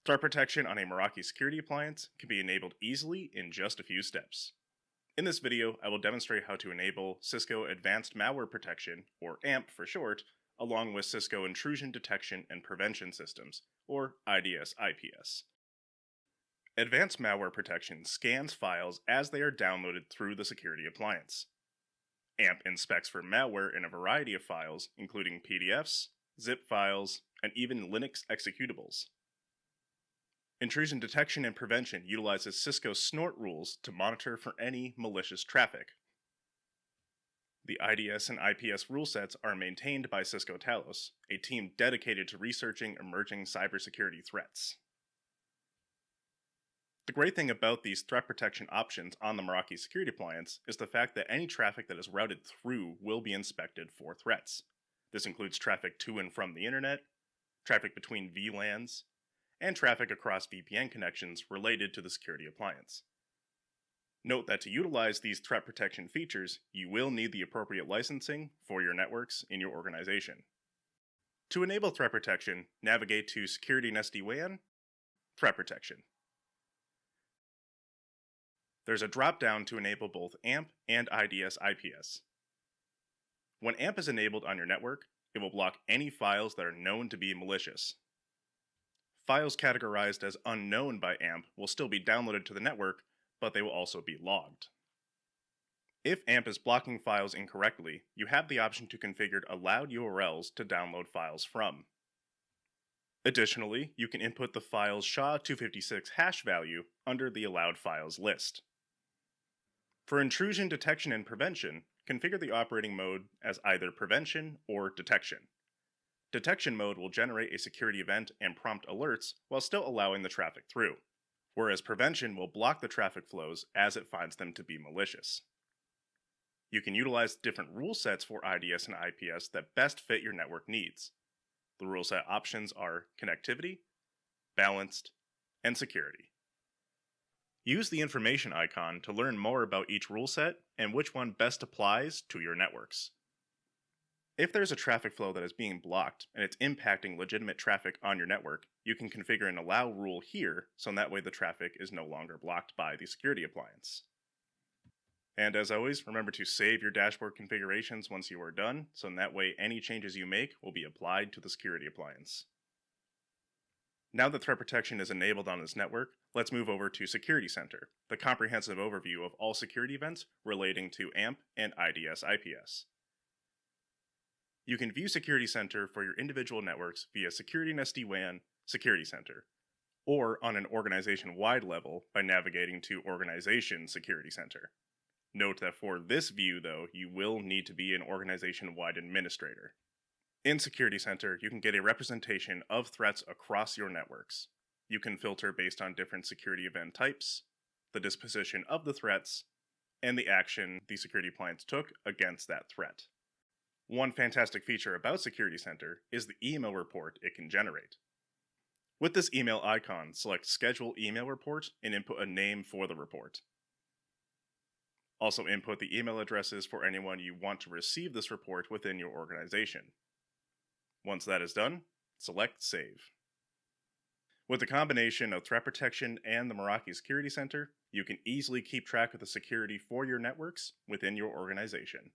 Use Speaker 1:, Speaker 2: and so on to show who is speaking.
Speaker 1: Threat protection on a Meraki security appliance can be enabled easily in just a few steps. In this video, I will demonstrate how to enable Cisco Advanced Malware Protection, or AMP for short, along with Cisco Intrusion Detection and Prevention Systems, or IDS-IPS. Advanced Malware Protection scans files as they are downloaded through the security appliance. AMP inspects for malware in a variety of files, including PDFs, zip files, and even Linux executables. Intrusion detection and prevention utilizes Cisco snort rules to monitor for any malicious traffic. The IDS and IPS rule sets are maintained by Cisco Talos, a team dedicated to researching emerging cybersecurity threats. The great thing about these threat protection options on the Meraki security appliance is the fact that any traffic that is routed through will be inspected for threats. This includes traffic to and from the internet, traffic between VLANs, and traffic across VPN connections related to the security appliance. Note that to utilize these threat protection features, you will need the appropriate licensing for your networks in your organization. To enable threat protection, navigate to Security and SD-WAN, Threat Protection. There's a drop-down to enable both AMP and IDS-IPS. When AMP is enabled on your network, it will block any files that are known to be malicious. Files categorized as unknown by AMP will still be downloaded to the network, but they will also be logged. If AMP is blocking files incorrectly, you have the option to configure allowed URLs to download files from. Additionally, you can input the file's SHA-256 hash value under the allowed files list. For intrusion detection and prevention, configure the operating mode as either prevention or detection. Detection mode will generate a security event and prompt alerts while still allowing the traffic through, whereas prevention will block the traffic flows as it finds them to be malicious. You can utilize different rule sets for IDS and IPS that best fit your network needs. The rule set options are connectivity, balanced, and security. Use the information icon to learn more about each rule set and which one best applies to your networks. If there's a traffic flow that is being blocked and it's impacting legitimate traffic on your network, you can configure an allow rule here so that way the traffic is no longer blocked by the security appliance. And as always, remember to save your dashboard configurations once you are done, so that way any changes you make will be applied to the security appliance. Now that threat protection is enabled on this network, let's move over to Security Center, the comprehensive overview of all security events relating to AMP and IDS-IPS. You can view Security Center for your individual networks via Security and SD-WAN, Security Center, or on an organization-wide level by navigating to Organization Security Center. Note that for this view, though, you will need to be an organization-wide administrator. In Security Center, you can get a representation of threats across your networks. You can filter based on different security event types, the disposition of the threats, and the action the security appliance took against that threat. One fantastic feature about Security Center is the email report it can generate. With this email icon, select Schedule Email Report and input a name for the report. Also input the email addresses for anyone you want to receive this report within your organization. Once that is done, select Save. With the combination of threat protection and the Meraki Security Center, you can easily keep track of the security for your networks within your organization.